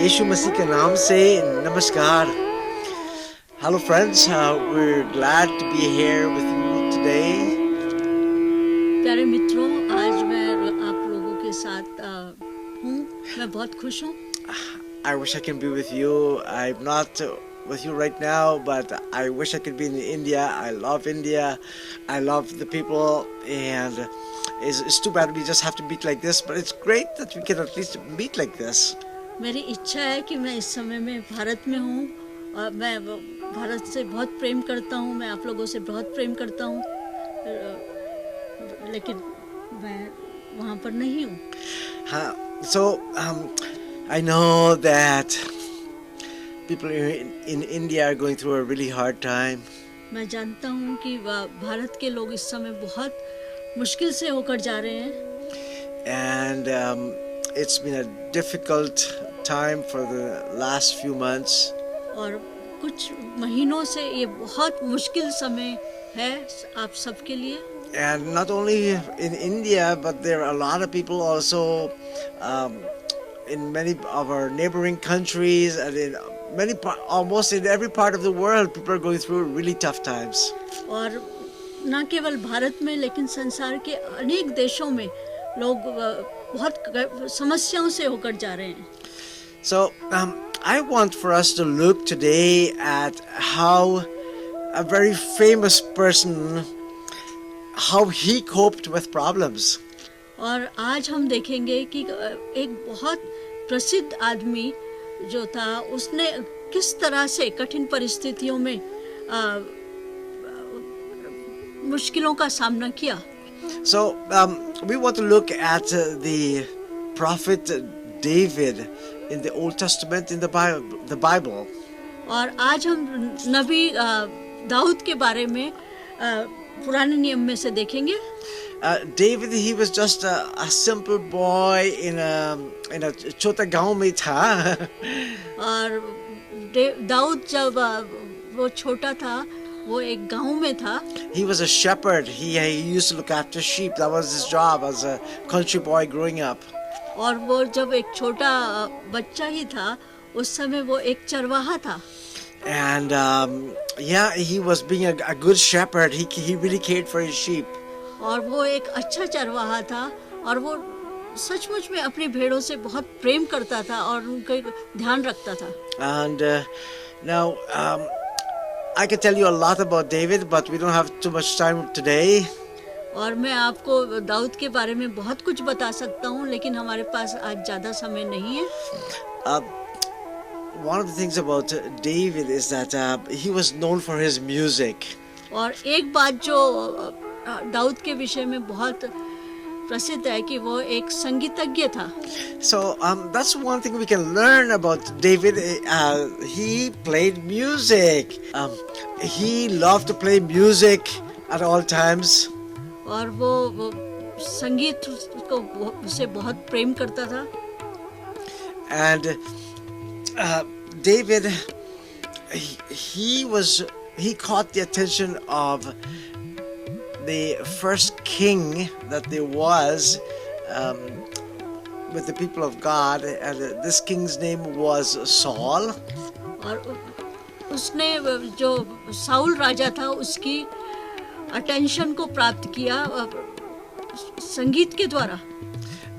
यीशु मसीह के नाम से नमस्कार. Hello friends, we're glad to be here with you today. प्यारे मित्रों, आज मैं आप लोगों के साथ हूँ. मैं बहुत खुश हूँ. I wish I can be with you. I'm not with you right now, but I wish I could be in India. I love India. I love the people, and it's too bad we just have to meet like this, but it's great that we can at least meet like this. मेरी इच्छा है कि मैं इस समय में भारत में हूँ और मैं भारत से बहुत प्रेम करता हूँ. मैं आप लोगों से बहुत प्रेम करता हूँ, लेकिन मैं वहाँ पर नहीं हूँ. So I know that people in India are going through a really hard time. मैं जानता हूँ कि भारत के लोग इस समय बहुत मुश्किल से होकर जा रहे हैं. And it's been a difficult time for the last few months. और कुछ महीनों से ये बहुत मुश्किल समय है आप सबके लिए. And not only in India, but there are a lot of people also in many of our neighboring countries and in almost in every part of the world, people are going through really tough times. और न केवल भारत में लेकिन संसार के अनेक देशों में लोग बहुत समस्याओं से होकर जा रहे हैं. So I want for us to look today at how a very famous person, how he coped with problems. और आज हम देखेंगे कि एक बहुत प्रसिद्ध आदमी जो था, उसने किस तरह से कठिन परिस्थितियों में मुश्किलों का सामना किया. So we want to look at the prophet David in the Old Testament in the Bible. और आज हम नबी दाऊद के बारे में पुराने नियम में से देखेंगे. David, he was just a simple boy in a छोटा गांव में था. और दाऊद जब वो छोटा था, वो एक गांव में था. He was a shepherd. He used to look after sheep. That was his job as a country boy growing up. और वो जब एक छोटा बच्चा ही था, उस समय वो एक चरवाहा था. And he was being a good shepherd. He really cared for his sheep. और वो एक अच्छा चरवाहा था और वो सचमुच में अपनी भेड़ों से बहुत प्रेम करता था और उनका ध्यान रखता था. And now I can tell you a lot about David, but we don't have too much time today. और मैं आपको दाऊद के बारे में बहुत कुछ बता सकता हूँ, लेकिन हमारे पास आज ज़्यादा समय नहीं है. One of the things about David is that he was known for his music. और एक बात जो दाऊद के विषय में बहुत प्रसिद्ध है कि वो एक संगीतज्ञ था. So that's one thing we can learn about David. He played music. He loved to play music at all times. और वो संगीत को उसे बहुत प्रेम करता था. And David, he caught the attention of the first king that there was with the people of God, and this king's name was Saul. और उसने जो साउल राजा था, उसकी अटेंशन को प्राप्त किया संगीत के द्वारा.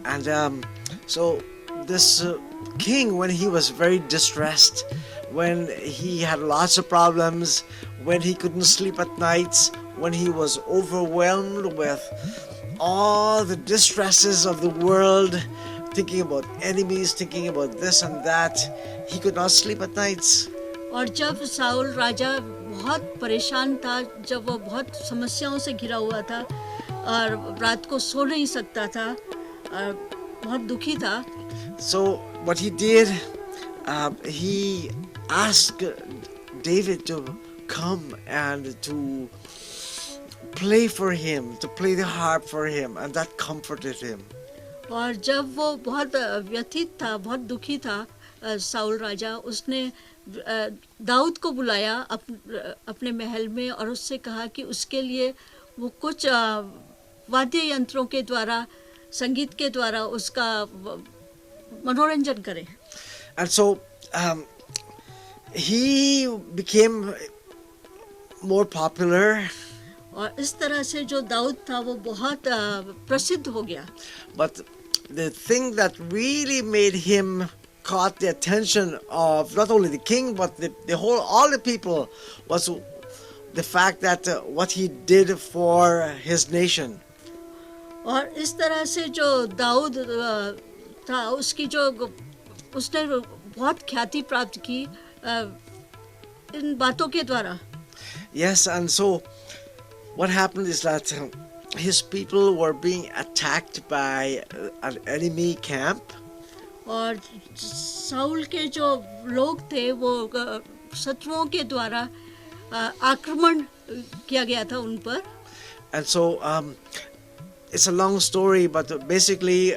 And so this king, when he was very distressed, when he had lots of problems, when he couldn't sleep at nights, when he was overwhelmed with all the distresses of the world, thinking about enemies, thinking about this and that, he could not sleep at nights. और जब Saul राजा बहुत परेशान था, जब वो बहुत समस्याओं से घिरा हुआ था और रात को सो नहीं सकता था और बहुत दुखी था. So what he did, he asked David to come and to play for him, to play the harp for him, and that comforted him. और जब वो बहुत व्यथित था, बहुत दुखी था साउल राजा, उसने दाऊद को बुलाया अपने महल में और उससे कहा कि उसके लिए वो कुछ वाद्य यंत्रों के द्वारा, संगीत के द्वारा उसका मनोरंजन करें. And so he became more popular, और इस तरह से जो दाऊद था वो बहुत प्रसिद्ध हो गया. but the thing that really made him caught the attention of not only the king but the whole all the people was the fact that what he did for his nation. और इस तरह से जो दाऊद था उसकी जो उसने बहुत ख्याति प्राप्त की इन बातों के द्वारा. Yes, and so what happened is that his people were being attacked by an enemy camp. और साउल के जो लोग थे वो शत्रुओं के द्वारा आक्रमण किया गया था उन पर. And so it's a long story, but basically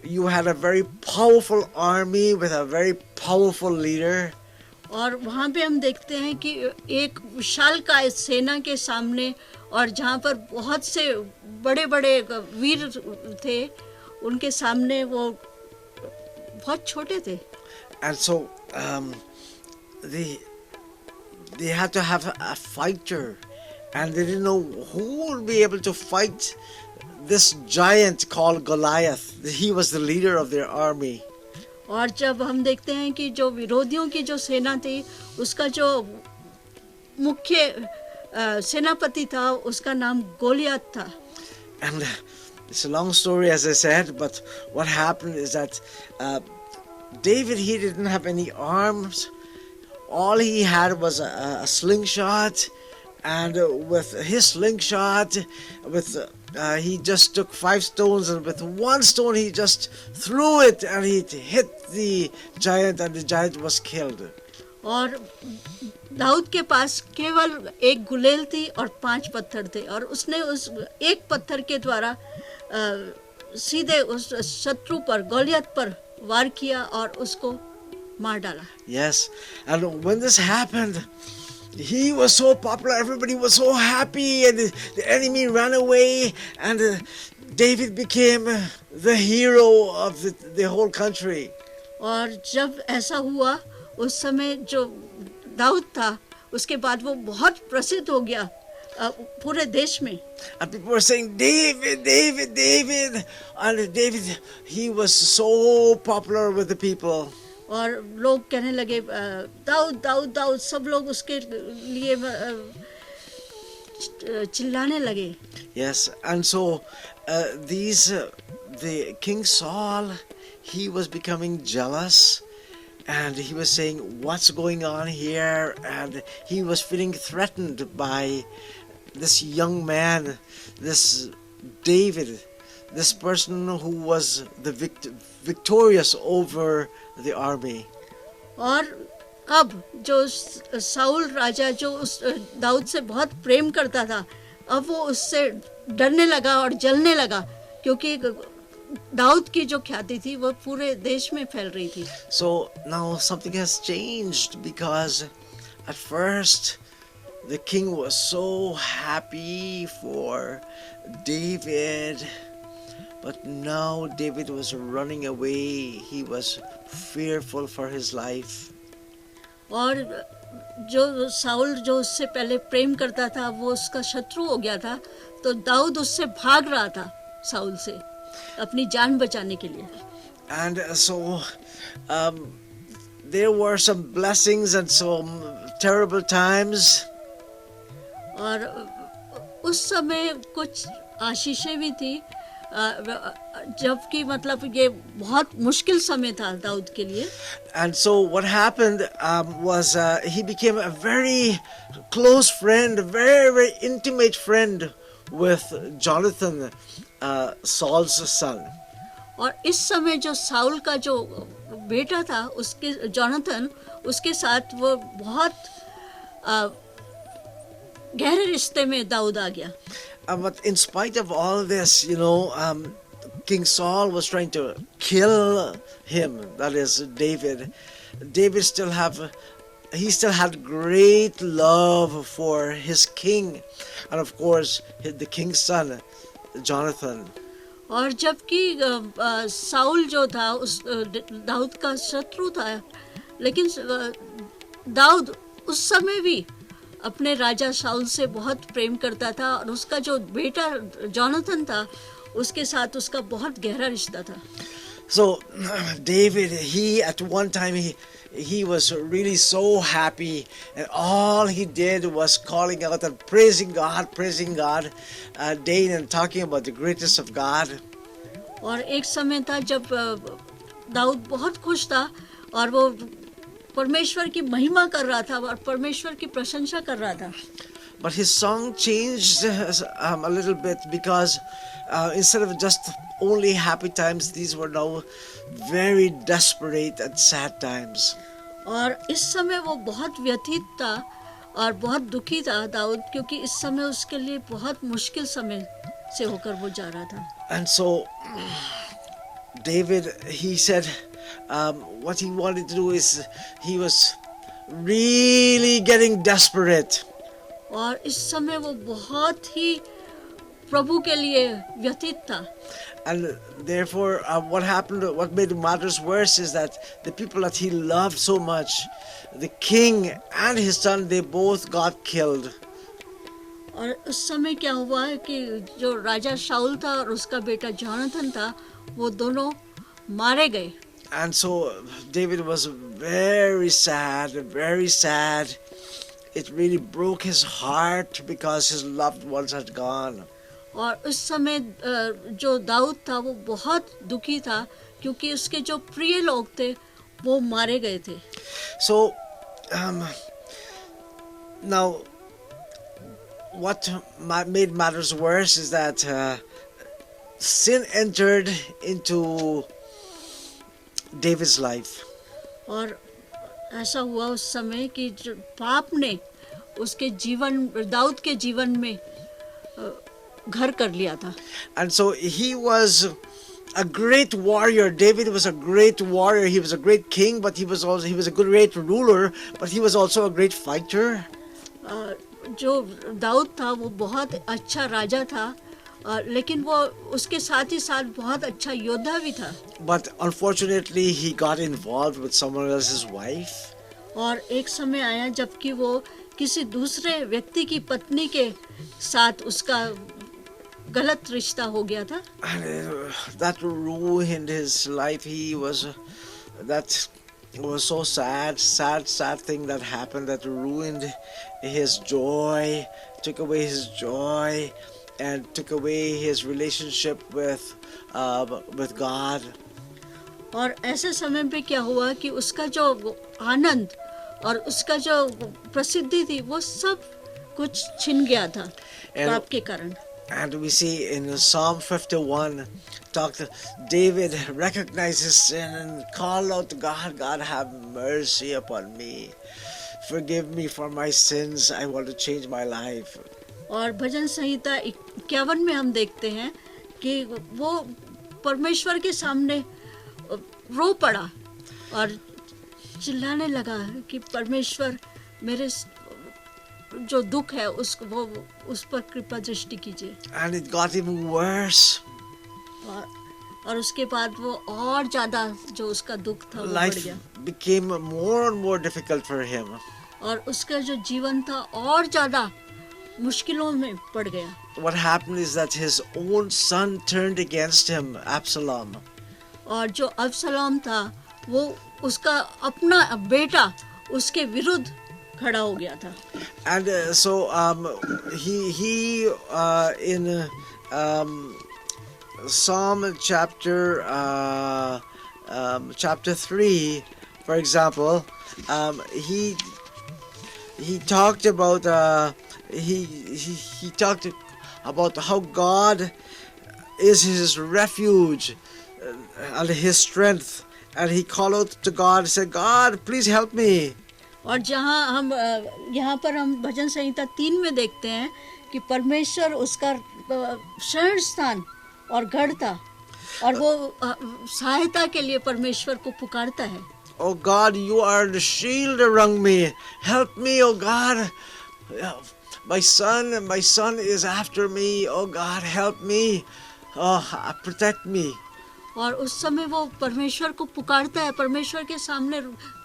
you had a very powerful army with a very powerful leader. और वहाँ पे हम देखते हैं कि एक विशालकाय सेना के सामने और जहाँ पर बहुत से बड़े बड़े वीर थे उनके सामने वो बहुत छोटे थे. And so they had to have a fighter, and they didn't know who would be able to fight this giant called Goliath. He was the leader of their army. और जब हम देखते हैं कि जो विरोधियों की जो सेना थी उसका जो मुख्य सेनापति था उसका नाम गोलियत था. And it's a long story, as I said, but what happened is that David, he didn't have any arms. All he had was a slingshot, and with his slingshot, he just took 5 stones, and with one stone he just threw it, and he hit the giant, and the giant was killed. और दाऊद के पास केवल एक गुलेल थी और 5 पत्थर थे और उसने उस एक पत्थर के द्वारा सीधे उस शत्रु पर गोलियत पर वार किया और उसको मार डाला. Yes, and when this happened, he was so popular, everybody was so happy, and the enemy ran away, and David became the hero of the whole country. और जब ऐसा हुआ उस समय जो दाऊद था उसके बाद वो बहुत प्रसिद्ध हो गया पूरे देश में. And people were saying, David, David, David, and David, he was so popular with the people. और लोग कहने लगे दाऊद दाऊद दाऊद, सब लोग उसके लिए चिल्लाने लगे. Yes, and so the King Saul, he was becoming jealous, and he was saying, what's going on here? And he was feeling threatened by this young man, this David, this person who was the victorious over the army. और अब जो Saul राजा जो उस दाऊद से बहुत प्रेम करता था अब वो उससे डरने लगा और जलने लगा क्योंकि दाऊद की जो ख्याति थी वो पूरे देश में फैल रही थी. So now something has changed, because at first the king was so happy for David, but now David was running away. He was fearful for his life. और जो साउल जो उससे पहले प्रेम करता था वो उसका शत्रु हो गया था तो दाऊद उससे भाग रहा था साउल से अपनी जान बचाने के लिए. And so there were some blessings and some terrible times. और उस समय कुछ आशीषें भी थी जबकि मतलब ये बहुत मुश्किल समय था दाऊद के लिए. And so what happened was he became a very close friend, a very, very intimate friend with Jonathan, Saul's son. और इस समय जो साउल का जो बेटा था उसके जोनाथन उसके साथ वो बहुत गहरे रिश्ते में दाऊद आ गया. But in spite of all this, King Saul was trying to kill him, that is David. David still had great love for his king, and of course the king's son, Jonathan. और जबकि Saul जो था उस दाऊद का शत्रु था, लेकिन दाऊद उस समय भी अपने राजा साउल से बहुत प्रेम करता था और उसका जो बेटा जोनाथन था उसके साथ उसका बहुत गहरा रिश्ता था। So David, he at one time he was really so happy, and all he did was calling out and praising God, day and talking about the greatness of God. और एक समय था जब दाऊद बहुत खुश था और वो परमेश्वर की महिमा कर रहा था और परमेश्वर की प्रशंसा कर रहा था। But his song changed a little bit, because instead of just only happy times, these were now very desperate and sad times. और इस समय वो बहुत व्यथित था और बहुत दुखी था दाऊद, क्योंकि इस समय उसके लिए बहुत मुश्किल समय से होकर वो जा रहा था। And so David, he said, what he wanted to do is, he was really getting desperate. और इस समय वो बहुत ही प्रभु के लिए व्यथित था। And therefore, what happened, what made matters worse is that the people that he loved so much, the king and his son, they both got killed. और उस समय क्या हुआ कि जो राजा शाऊल था और उसका बेटा जोनाथन था, वो दोनों मारे गए। And so David was very sad, very sad. It really broke his heart because his loved ones had gone. और उस समय जो दाऊद था वो बहुत दुखी था, क्योंकि उसके जो प्रिय लोग थे वो मारे गए थे। So now, what made matters worse is that sin entered into David's life. और ऐसा हुआ उस समय कि जो पाप ने उसके जीवन, दाऊद के जीवन में घर कर लिया था। And so he was a great warrior. David was a great warrior. He was a great king, but he was a great ruler, but he was also a great fighter. जो दाऊद था वो बहुत अच्छा राजा था, लेकिन वो उसके साथ ही साथ बहुत अच्छा योद्धा भी था। But unfortunately, he got involved with someone else's wife. और एक समय आया जबकि वो किसी दूसरे व्यक्ति की पत्नी के साथ उसका गलत रिश्ता हो गया था। And that ruined his life. That was so sad thing that happened, that ruined his joy, took away his joy, and took away his relationship with God. और ऐसे समय पे क्या हुआ कि उसका जो आनंद और उसका जो प्रसिद्धि थी वो सब कुछ छिन गया था पाप के कारण। And we see in Psalm 51, David recognized his sin and called out to God, God, have mercy upon me. Forgive me for my sins. I want to change my life. और भजन संहिता 51 में हम देखते हैं कि वो परमेश्वर के सामने रो पड़ा और चिल्लाने लगा कि परमेश्वर मेरे जो दुख है उस पर कृपा दृष्टि कीजिए। And it got even worse. और उसके बाद वो और ज्यादा जो उसका दुख था वो बढ़ गया। Life became more and more difficult for him. और उसका जो जीवन था और ज्यादा मुश्किलों में पड़ गया। What happened is that his own son turned against him, Absalom. और जो अबसलोम था वो उसका अपना बेटा उसके विरुद्ध खड़ा हो गया था। And so he in Psalm chapter 3, for example, he talked about he talked about how God is his refuge and his strength, and he called out to God and said, God, please help me. और जहाँ हम यहाँ पर हम भजन संहिता 3 में देखते हैं कि परमेश्वर उसका शरण स्थान और गढ़ था और वो सहायता के लिए परमेश्वर को पुकारता है। Oh God, you are the shield around me. Help me, oh God. My son is after me. Oh God, help me. Oh, protect me. और उस समय वो परमेश्वर को पुकारता है, परमेश्वर के सामने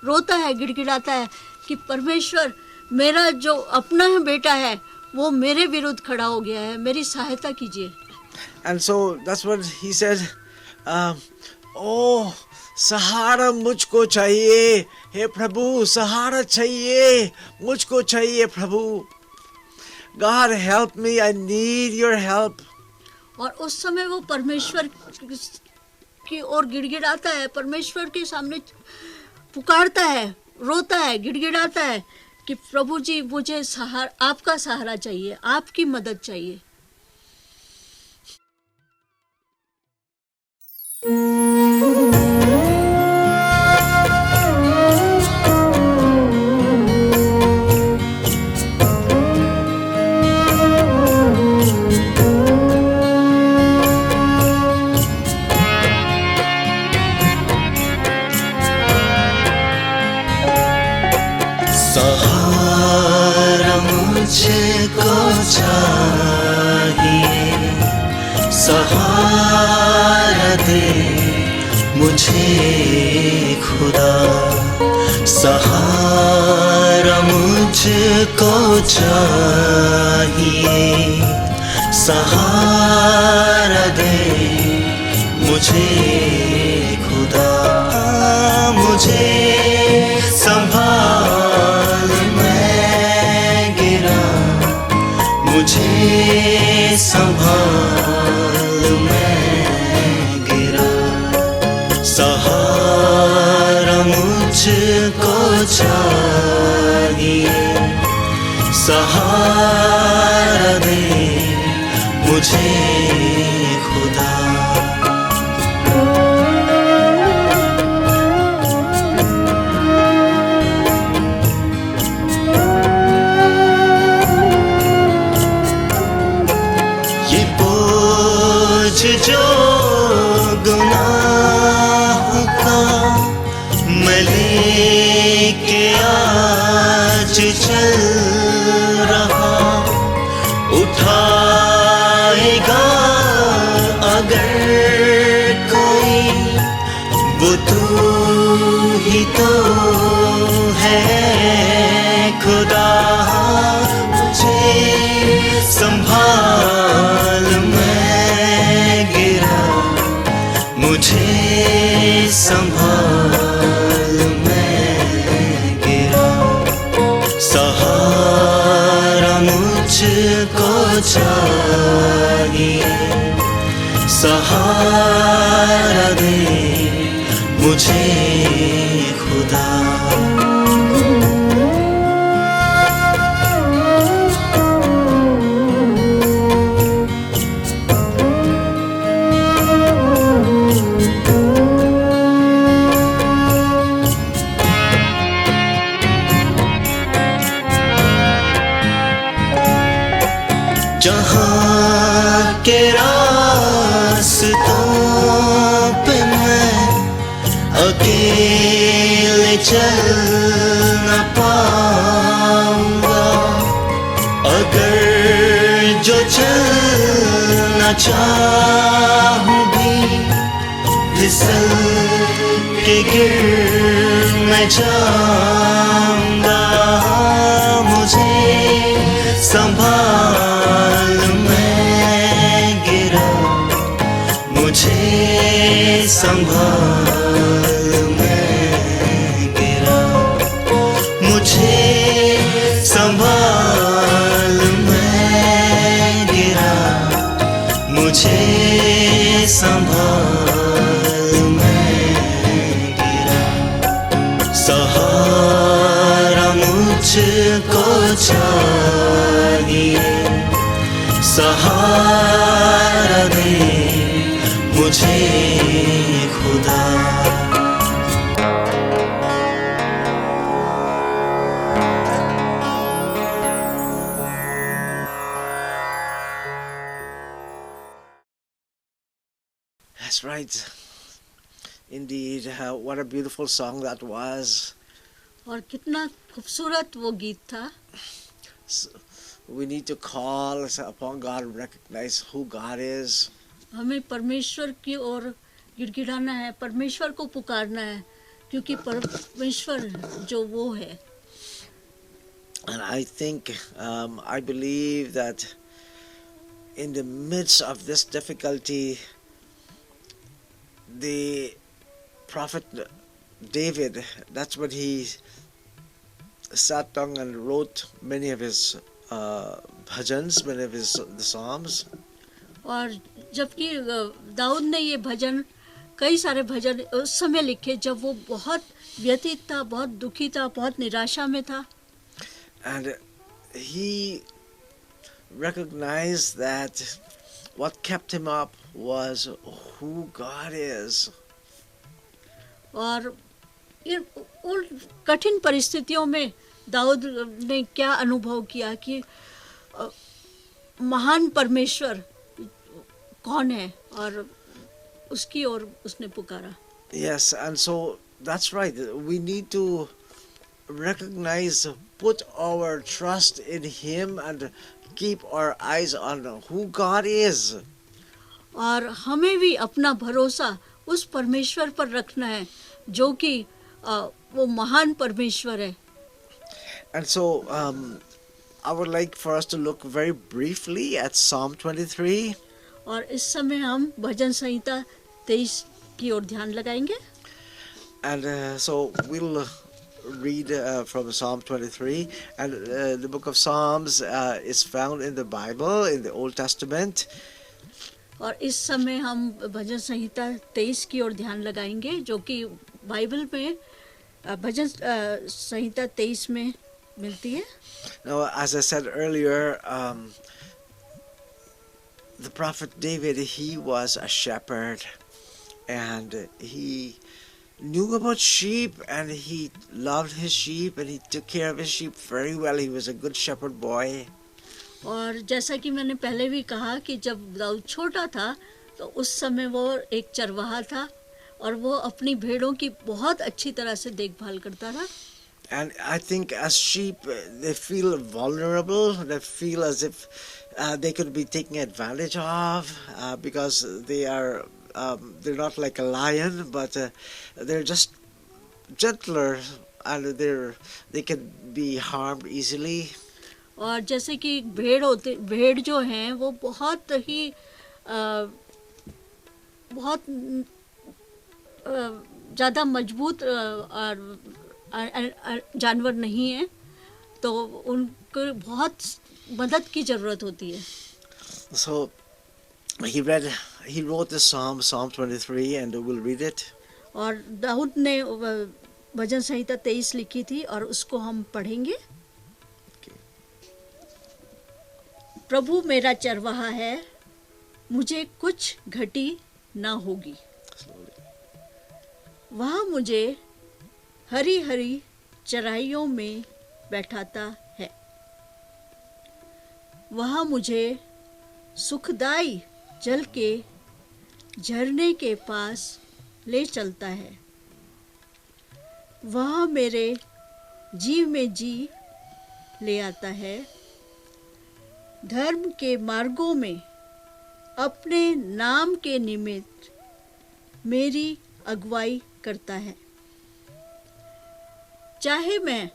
रोता है, गिड़गिड़ाता है कि परमेश्वर, मेरा जो अपना है बेटा है वो मेरे विरुद्ध खड़ा हो गया है, मेरी सहायता कीजिए. And so that's what he said. Oh, सहारा मुझको चाहिए, हे प्रभु, सहारा चाहिए, मुझको चाहिए प्रभु. God help me, I need your help. और उस समय वो परमेश्वर की ओर गिड़गिड़ाता है, परमेश्वर के सामने पुकारता है, रोता है, गिड़गिड़ाता है कि प्रभु जी, मुझे आपका सहारा चाहिए, आपकी मदद चाहिए. सहारा मुझको चाहिए, सहारा दे मुझे खुदा, सहारा मुझको चाहिए, सहारा दे मुझे खुदा. मुझे संभाल, मैं गिरा, मुझे संभाल, मैं गिरा. सहारा मुझको चाहिए, सहारा दे मुझे खुदा. जो गुनाहों का मैं लेके आज चल रहा, उठाएगा अगर कोई, वो तू ही तो है खुदा. मुझे संभाल, मुझे संभाल, मैं गिरा. सहारा मुझको चाहिए, सहारा दे मुझे खुदा. जहाँ के रास्तों पे मैं अकेले चल न पाऊंगा, अगर जो चलना चाहूँ भी फिसल के गिर मैं जाऊंगा. मुझे संभाल, मैं गिरा, मुझे संभाल, मैं गिरा. मुझे संभाल, मैं गिरा, मुझे संभाल, मैं गिरा. सहारा मुझको चाहिए, सहारा दे मुझे खुदा. That's right. Indeed, what a beautiful song that was. और कितना खूबसूरत वो गीत था. We need to call upon God, recognize who God is. हमें परमेश्वर की ओर गिड़गिड़ाना है, परमेश्वर को पुकारना है, क्योंकि परमेश्वर जो वो है. And I think, I believe that in the midst of this difficulty, the prophet David, that's what he sat down and wrote many of his bhajans, many of his the psalms. और जबकि दाऊद ने ये भजन, कई सारे भजन उस समय लिखे जब वो बहुत व्यथित था, बहुत दुखी था, बहुत निराशा में था. And he recognized that what kept him up was who God is. और उन कठिन परिस्थितियों में दाऊद ने क्या अनुभव किया कि महान परमेश्वर कौन है, और उसकी ओर उसने पुकारा. Yes, and so that's right. We need to recognize, put our trust in Him and keep our eyes on who God is. और हमें भी अपना भरोसा उस परमेश्वर पर रखना है जो कि वो महान परमेश्वर है. And so I would like for us to look very briefly at Psalm 23. और इस समय हम भजन संहिता 23 की ओर ध्यान लगाएंगे. And so we'll read from Psalm 23. And the book of Psalms is found in the Bible, in the Old Testament. और इस समय हम भजन संहिता 23 की ओर ध्यान लगाएंगे जो कि बाइबल में भजन संहिता 23 में मिलती है. Now, as I said earlier, the prophet David, he was a shepherd, and he knew about sheep, and he loved his sheep, and he took care of his sheep very well. He was a good shepherd boy. और जैसा कि मैंने पहले भी कहा कि जब दाऊद छोटा था तो उस समय वो एक चरवाहा था और वो अपनी भेड़ों की बहुत अच्छी तरह से देखभाल करता था. And I think as sheep, they feel vulnerable. They feel as if they could be taken advantage of because they're not like a lion, but they're just gentler, and they can be harmed easily. और जैसे कि भेड़ जो हैं वो बहुत ही बहुत ज़्यादा मजबूत और जानवर नहीं है, तो उनको बहुत मदद की ज़रूरत होती है. So he wrote this Psalm 23, and we'll read it. और दाऊद ने भजन संहिता 23 लिखी थी और उसको हम पढ़ेंगे. प्रभु मेरा चरवाहा है, मुझे कुछ घटी ना होगी. वह मुझे हरी हरी चराइयों में बैठाता है. वह मुझे सुखदाई जल के झरने के पास ले चलता है. वह मेरे जी में जी ले आता है. धर्म के मार्गों में अपने नाम के निमित्त मेरी अगुवाई करता है. चाहे मैं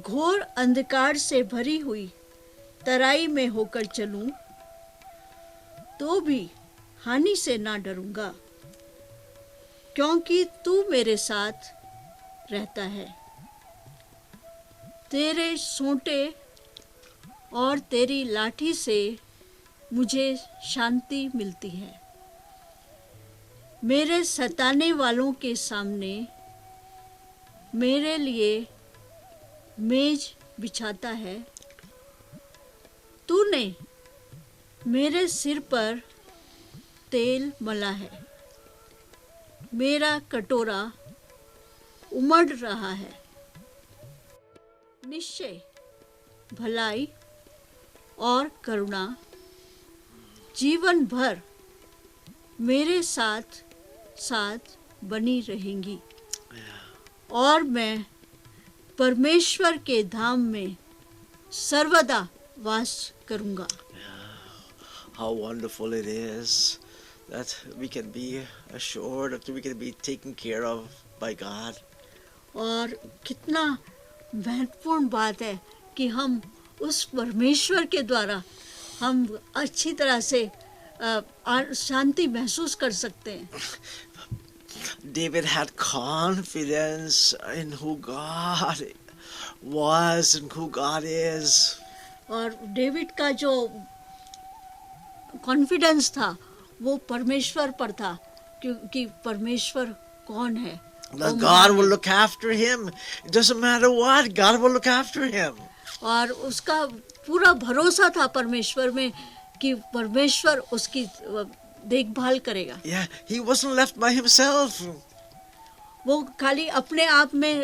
घोर अंधकार से भरी हुई तराई में होकर चलूं, तो भी हानि से ना डरूंगा, क्योंकि तू मेरे साथ रहता है. तेरे सोंटे और तेरी लाठी से मुझे शांति मिलती है. मेरे सताने वालों के सामने मेरे लिए मेज बिछाता है. तूने मेरे सिर पर तेल मला है. मेरा कटोरा उमड़ रहा है. निश्चय भलाई और करुणा जीवन भर मेरे साथ साथ बनी रहेंगी, और मैं परमेश्वर के धाम में सर्वदा वास करूंगा. How wonderful it is that we can be assured that we can be taken care of by God. और कितना महत्वपूर्ण बात है कि हम उस परमेश्वर के द्वारा हम अच्छी तरह से शांति महसूस कर सकते हैं. David had confidence in who God was and who God is. और डेविड का जो कॉन्फिडेंस था वो परमेश्वर पर था, क्योंकि परमेश्वर कौन है. That God will look after him. It doesn't matter what, God will look after him. और उसका पूरा भरोसा था परमेश्वर में कि परमेश्वर उसकी देखभाल करेगा. Yeah, he wasn't left by himself. वो खाली अपने आप में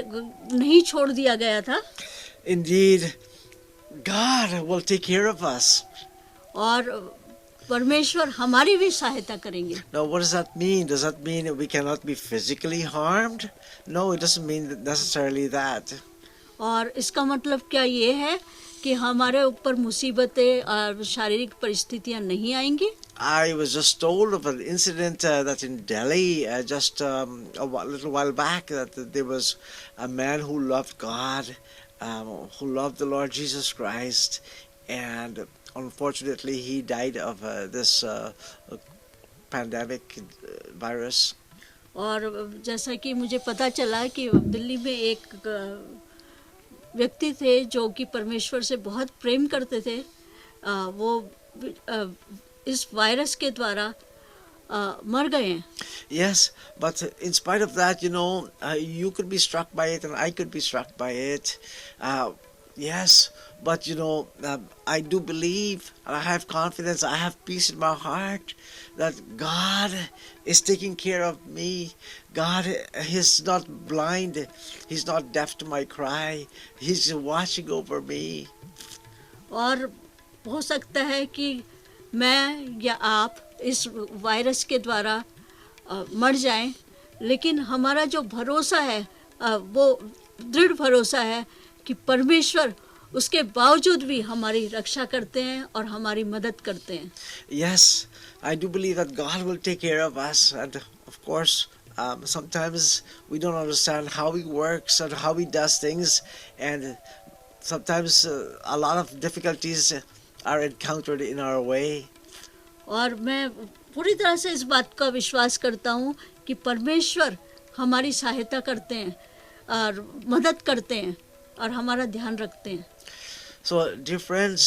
नहीं छोड़ दिया गया था. Indeed, God will take care of us. और परमेश्वर हमारी भी सहायता करेंगे. Now, what does that mean? Does that mean that we cannot be physically harmed? No, it doesn't mean necessarily that. और इसका मतलब क्या ये है कि हमारे ऊपर मुसीबतें और शारीरिक परिस्थितियां नहीं आएंगी. I was just told of an incident that in Delhi just little while back, that there was a man who loved God, who loved the Lord Jesus Christ, and unfortunately he died of this pandemic virus. और जैसा कि मुझे पता चला कि दिल्ली में एक व्यक्ति थे जो कि परमेश्वर से बहुत प्रेम करते थे. वो इस वायरस के द्वारा मर गए हैं. Yes, but in spite of that, you could be struck by it and I could be struck by it. Yes, but I do believe and I have confidence, I have peace in my heart that God is taking care of me. God is not blind, He's not deaf to my cry, He's watching over me. और हो सकता है कि मैं या आप इस virus के द्वारा मर जाएं, लेकिन हमारा जो भरोसा है वो दृढ़ भरोसा है कि परमेश्वर उसके बावजूद भी हमारी रक्षा करते हैं और हमारी मदद करते हैं. Yes, I do believe that God will take care of us, and of course sometimes we don't understand how He works and how He does things, and sometimes a lot of difficulties are encountered in our way. और मैं पूरी तरह से इस बात का विश्वास करता हूँ कि परमेश्वर हमारी सहायता करते हैं और मदद करते हैं और हमारा ध्यान रखते हैं. So, dear friends,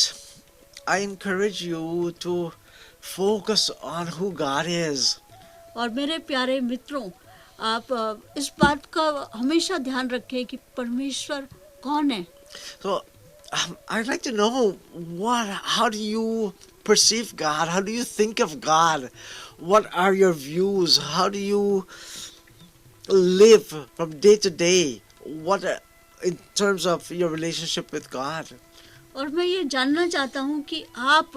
I encourage you to focus on who God is. और मेरे प्यारे मित्रों, आप इस बात का हमेशा ध्यान रखें कि परमेश्वर कौन है. So, I'd like to know how do you perceive God? How do you think of God? What are your views? How do you live from day to day? What in terms of your relationship with God? और मैं ये जानना चाहता हूँ कि आप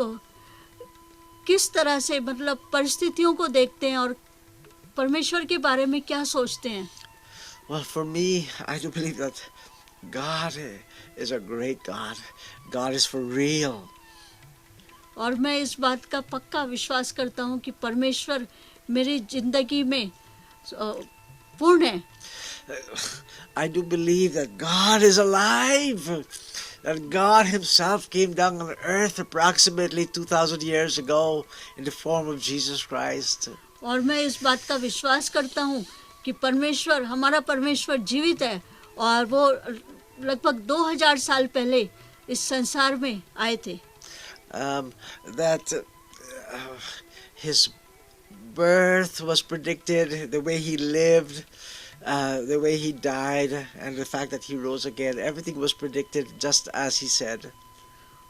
किस तरह से मतलब परिस्थितियों को देखते हैं और परमेश्वर के बारे में क्या सोचते हैं. Well, for me, I do believe that God is a great God. God is for real. और मैं इस बात का पक्का विश्वास करता हूँ कि परमेश्वर मेरी जिंदगी में पूर्ण है. I do believe that God is alive. That God Himself came down on earth approximately 2,000 years ago in the form of Jesus Christ. और मैं इस बात का विश्वास करता हूँ कि परमेश्वर हमारा परमेश्वर जीवित है और वो लगभग 2000 साल पहले इस संसार में आए थे. That His birth was predicted, the way He lived, the way He died, and the fact that He rose again, everything was predicted just as He said.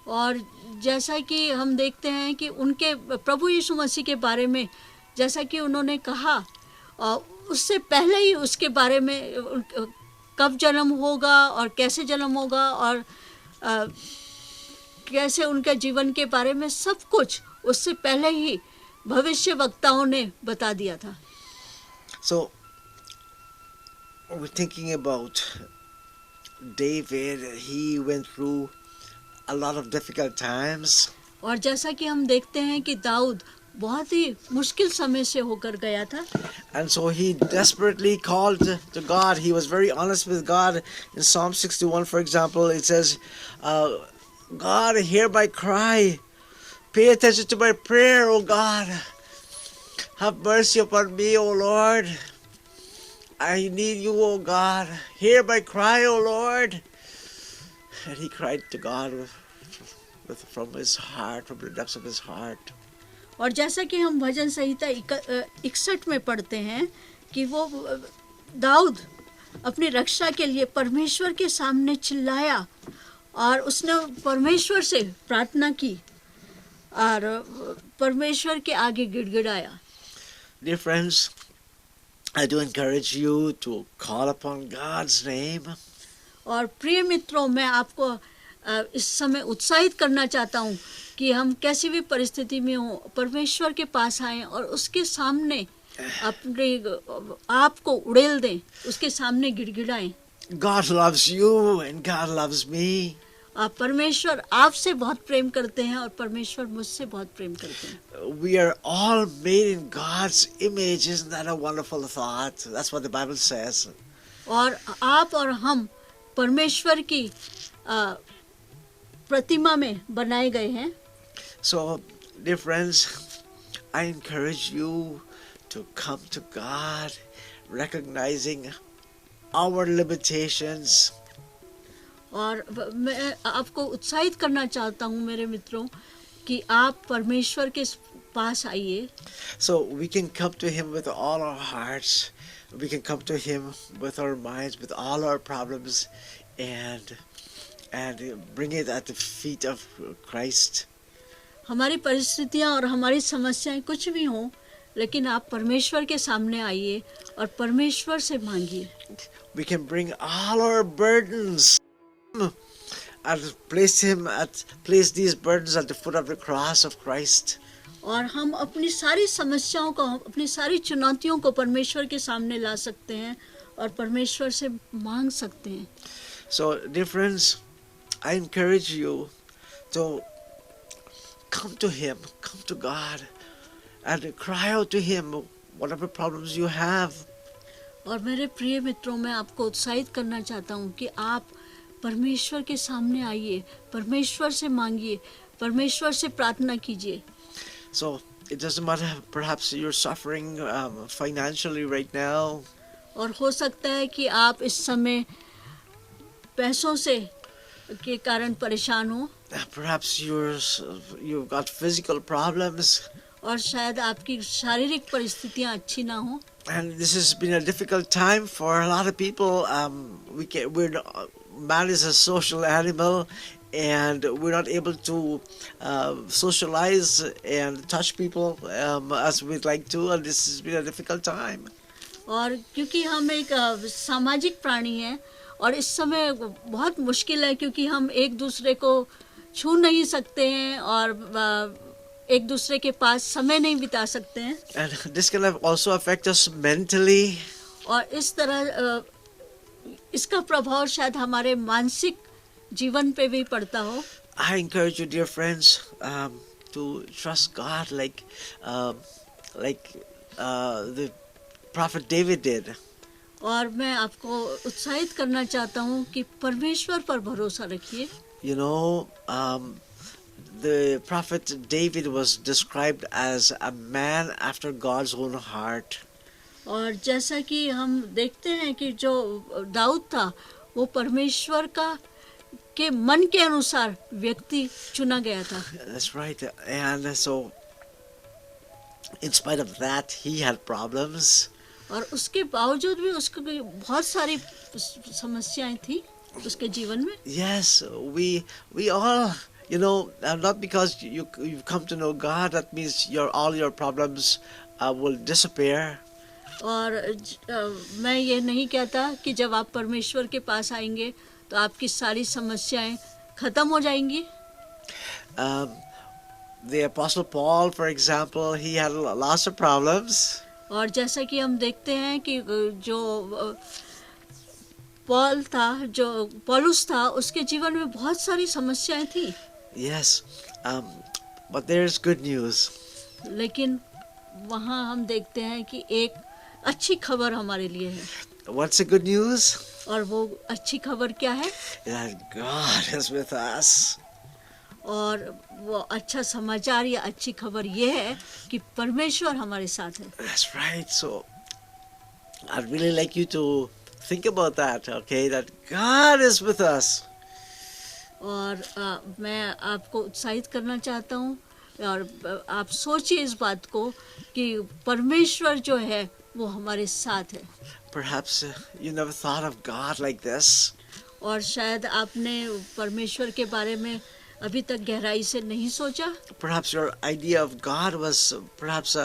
और जैसा कि हम देखते हैं कि उनके प्रभु यीशु मसीह के बारे में जैसा कि उन्होंने कहा, उससे पहले ही उसके बारे में कब जन्म होगा और कैसे जन्म होगा और कैसे उनके जीवन के बारे में सब कुछ उससे पहले ही भविष्य वक्ताओं ने बता दिया था. So, we're thinking about David. He went through a lot of difficult times. और जैसा कि हम देखते हैं कि दाऊद बहुत ही मुश्किल समय से होकर गया था। And so he desperately called to God. He was very honest with God. In Psalm 61, for example, it says, God, hear my cry. Pay attention to my prayer, O God. Have mercy upon me, O Lord. I need you, O God. Hear my cry, O Lord. And he cried to God from his heart, from the depths of his heart. और जैसा कि हम भजन संहिता 61 में पढ़ते हैं कि वो दाऊद अपनी रक्षा के लिए परमेश्वर के सामने चिल्लाया और उसने परमेश्वर से प्रार्थना की और परमेश्वर के आगे गिड़गिड़ाया। Dear friends, I do encourage you to call upon God's name. और प्रिय मित्रों, मैं आपको इस समय उत्साहित करना चाहता हूँ कि हम कैसी भी परिस्थिति में हो परमेश्वर के पास आएं और उसके सामने अपने आप को उड़ेल दें, उसके सामने गिड़गिड़ाएं। God loves you and God loves me. आप परमेश्वर आपसे बहुत प्रेम करते हैं और परमेश्वर मुझसे बहुत प्रेम करते हैं। We are all made in God's image. Isn't that a wonderful thought? That's what the Bible says. और आप और हम परमेश्वर की प्रतिमा में बनाए गए हैं। So, dear friends, I encourage you to come to God, recognizing our limitations. और मैं आपको उत्साहित करना चाहता हूँ मेरे मित्रों कि आप परमेश्वर के पास आइए। So we can come to Him with all our hearts. We can come to Him with our minds, with all our problems, and bring it at the feet of Christ. हमारी परिस्थितियाँ और हमारी समस्याएं कुछ भी हों, लेकिन आप परमेश्वर के सामने आइए और परमेश्वर से मांगिए। We can bring all our burdens and place these burdens at the foot of the cross of Christ. और हम अपनी सारी समस्याओं को, अपनी सारी चुनौतियों को परमेश्वर के सामने ला सकते हैं और परमेश्वर से मांग सकते हैं। So, dear friends, I encourage you to come to Him, come to God, and cry out to Him whatever problems you have. और मेरे प्रिय मित्रों, मैं आपको उत्साहित करना चाहता हूँ कि आप परमेश्वर के सामने आइए, परमेश्वर से मांगिए, परमेश्वर से प्रार्थना कीजिए। So, it doesn't matter, perhaps you're suffering financially right now. और हो सकता है कि आप इस समय पैसों से के कारण परेशान हो, Perhaps you've got physical problems, और शायद आपकी शारीरिक परिस्थितियाँ अच्छी ना हो। and this has been a difficult time for a lot of people. Man is a social animal, and we're not able to socialize and touch people as we'd like to, and this has been a difficult time. और क्योंकि हम एक सामाजिक प्राणी हैं और इस समय बहुत मुश्किल है, क्योंकि हम एक दूसरे को छू नहीं सकते हैं और एक दूसरे के पास समय नहीं बिता सकते हैं। And this can also affect us mentally. और इस तरह इसका प्रभाव शायद हमारे मानसिक जीवन पे भी पड़ता हो। I encourage you, dear friends, to trust God like the prophet David did. और मैं आपको उत्साहित करना चाहता हूँ कि परमेश्वर पर भरोसा रखिए। You know, the prophet David was described as a man after God's own heart. और जैसा कि हम देखते हैं कि जो दाऊद था वो परमेश्वर के मन के अनुसार व्यक्ति चुना गया था। That's right. And so, in spite of that, he had problems. और उसके बावजूद भी उसको बहुत सारी समस्याएं थी उसके जीवन में। Yes, we all, you know, not because you've come to know God, that means all your problems will disappear. और मैं ये नहीं कहता कि जब आप परमेश्वर के पास आएंगे तो आपकी सारी समस्याएं खत्म हो जाएंगी। The Apostle Paul, for example, he had lots of problems. और जैसा कि हम देखते हैं कि जो पौलुस था उसके जीवन में बहुत सारी समस्याएं थी। Yes, but there's good news. लेकिन वहाँ हम देखते हैं कि एक अच्छी खबर हमारे लिए है, What's the good news? और वो अच्छी खबर क्या है? That God is with us. और वो अच्छा समाचार या अच्छी खबर ये है कि परमेश्वर हमारे साथ है। That's right. So I'd really like you to think about that, okay? That God is with us. और मैं आपको उत्साहित करना चाहता हूँ, और आप सोचिए इस बात को कि परमेश्वर जो है वो हमारे साथ है। Perhaps you never thought of God like this. और शायद आपने परमेश्वर के बारे में अभी तक गहराई से नहीं सोचा। Perhaps your idea of God was perhaps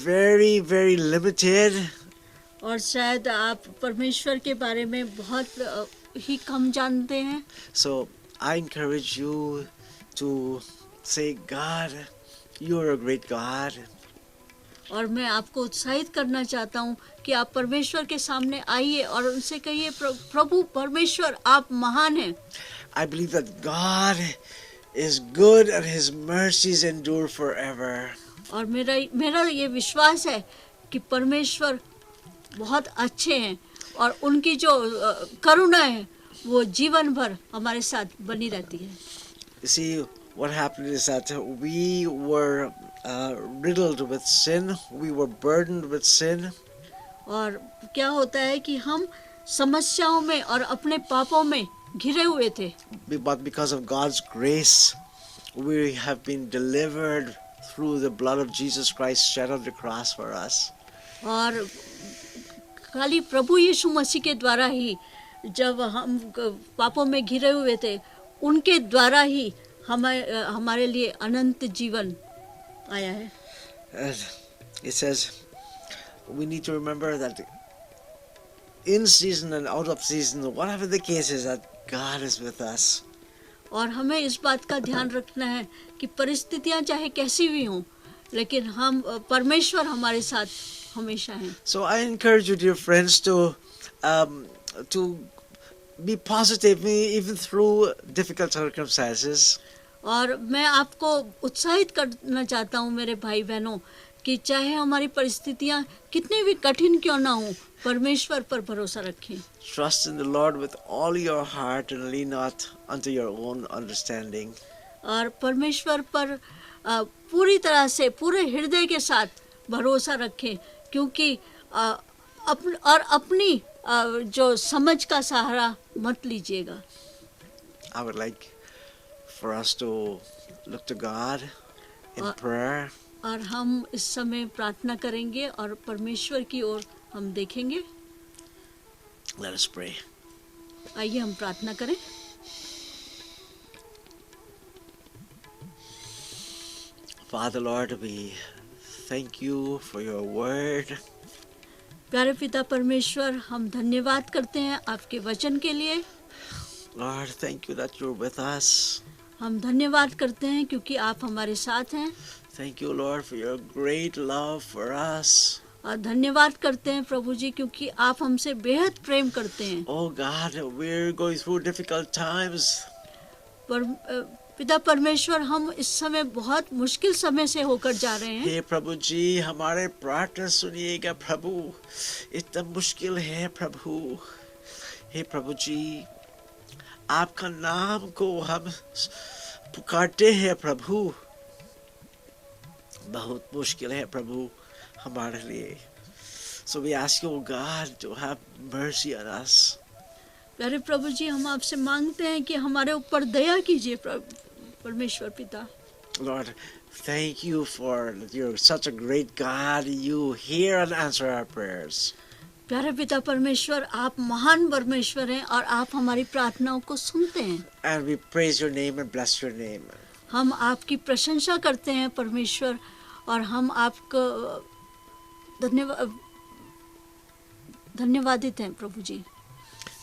very, very limited. और शायद आप परमेश्वर के बारे में बहुत ही कम जानते हैं। So I encourage you to say, God, you're a great God. और मैं आपको उत्साहित करना चाहता हूँ कि आप परमेश्वर के सामने आइए और उनसे कहिए, प्रभु परमेश्वर आप महान हैं। I believe that God is good and His mercies endure forever. और मेरा ये विश्वास है कि परमेश्वर बहुत अच्छे हैं और उनकी जो करुणा है वो जीवन भर हमारे साथ बनी रहती है। You see, what happened is that we were riddled with sin. We were burdened with sin. और क्या होता है कि हम समस्याओं में और अपने पापों में घिरे हुए थे, But because of God's grace, we have been delivered through the blood of Jesus Christ shed on the cross for us. और खाली प्रभु यीशु मसीह के द्वारा ही, जब हम पापों में घिरे हुए थे, उनके द्वारा ही हमारे लिए अनंत जीवन आया है। And it says we need to remember that in season and out of season, whatever the case is, that God is with us. और हमें इस बात का ध्यान रखना है कि परिस्थितियां चाहे कैसी भी हों, लेकिन हम परमेश्वर हमारे साथ हमेशा हैं। So I encourage you, dear friends, to be positive even through difficult circumstances. और मैं आपको उत्साहित करना चाहता हूँ मेरे भाई बहनों कि चाहे हमारी परिस्थितियां कितनी भी कठिन क्यों ना हो, परमेश्वर पर भरोसा रखें। Trust in the Lord with all your heart and lean not unto your own understanding. और परमेश्वर पर पूरी तरह से पूरे हृदय के साथ भरोसा रखें, क्योंकि अपनी जो समझ का सहारा मत लीजिएगा। I would like for us to look to God in prayer. और हम इस समय प्रार्थना करेंगे और परमेश्वर की ओर हम देखेंगे। Let us pray. आइए हम प्रार्थना करें। Father, Lord, we thank you for your word. प्यारे पिता परमेश्वर, हम धन्यवाद करते हैं आपके वचन के लिए। Lord, thank you that you're with us. हम धन्यवाद करते हैं क्योंकि आप हमारे साथ हैं। Thank you, Lord, for your great love for us. और धन्यवाद करते हैं प्रभु जी क्योंकि आप हमसे बेहद प्रेम करते हैं। Oh God, we're going through difficult times. पिता परमेश्वर, हम इस समय बहुत मुश्किल समय से होकर जा रहे हैं। हे प्रभु जी, हमारे प्रार्थना सुनिएगा प्रभु, इतना मुश्किल है प्रभु। हे प्रभु जी, आपका नाम को हम पुकारते हैं प्रभु, बहुत मुश्किल है प्रभु हमारे लिए। So we ask you, oh God, to have mercy on us. प्यारे प्रभु जी, हम आपसे मांगते हैं कि हमारे ऊपर दया कीजिए परमेश्वर पिता। Lord, thank you for you're such a great God. You hear and answer our prayers. प्यारे पिता परमेश्वर, आप महान परमेश्वर हैं और आप हमारी प्रार्थनाओं को सुनते हैं। And we praise your name and bless your name. हम आपकी प्रशंसा करते हैं परमेश्वर, और हम आपको धन्यवादित हैं प्रभु जी।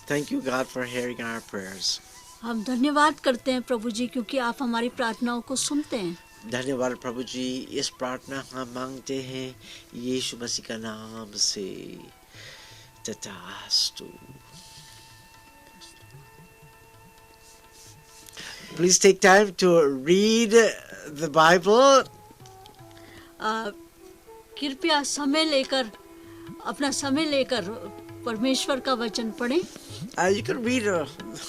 Thank you, God, for hearing our prayers. हम धन्यवाद करते हैं प्रभु जी क्योंकि आप हमारी प्रार्थनाओं को सुनते हैं। धन्यवाद प्रभु जी, इस प्रार्थना हम मांगते हैं यीशु मसीह का नाम से, तथास्तु। Please take time to read the Bible, कृपया अपना समय लेकर परमेश्वर का वचन पढ़ें. you can read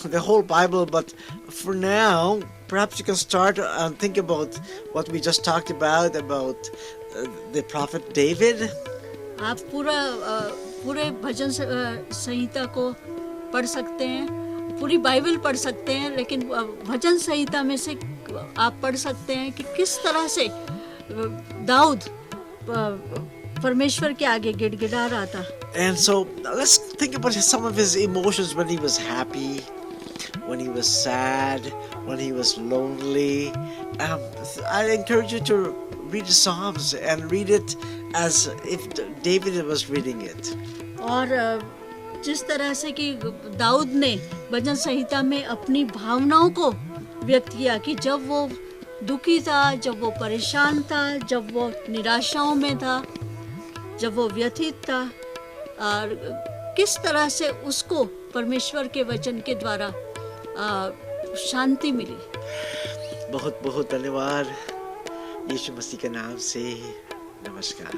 the whole Bible, but for now, perhaps you can start and think about what we just talked about the prophet David. आप पूरे भजन संहिता को पढ़ सकते हैं, पूरी बाइबल पढ़ सकते हैं, लेकिन भजन संहिता में से आप पढ़ सकते हैं कि किस तरह से दाऊद परमेश्वर के आगे गिड़गिड़ा रहा था. And so let's think about some of his emotions when he was happy, when he was sad, when he was lonely. I encourage you to read the Psalms and read it as if David was reading it. और जिस तरह से कि दाऊद ने भजन संहिता में अपनी भावनाओं को व्यक्त किया कि जब वो दुखी था, जब वो परेशान था, जब वो निराशाओं में था, जब वो व्यथित था, और किस तरह से उसको परमेश्वर के वचन के द्वारा शांति मिली. बहुत बहुत धन्यवाद. यीशु मसीह के नाम से नमस्कार.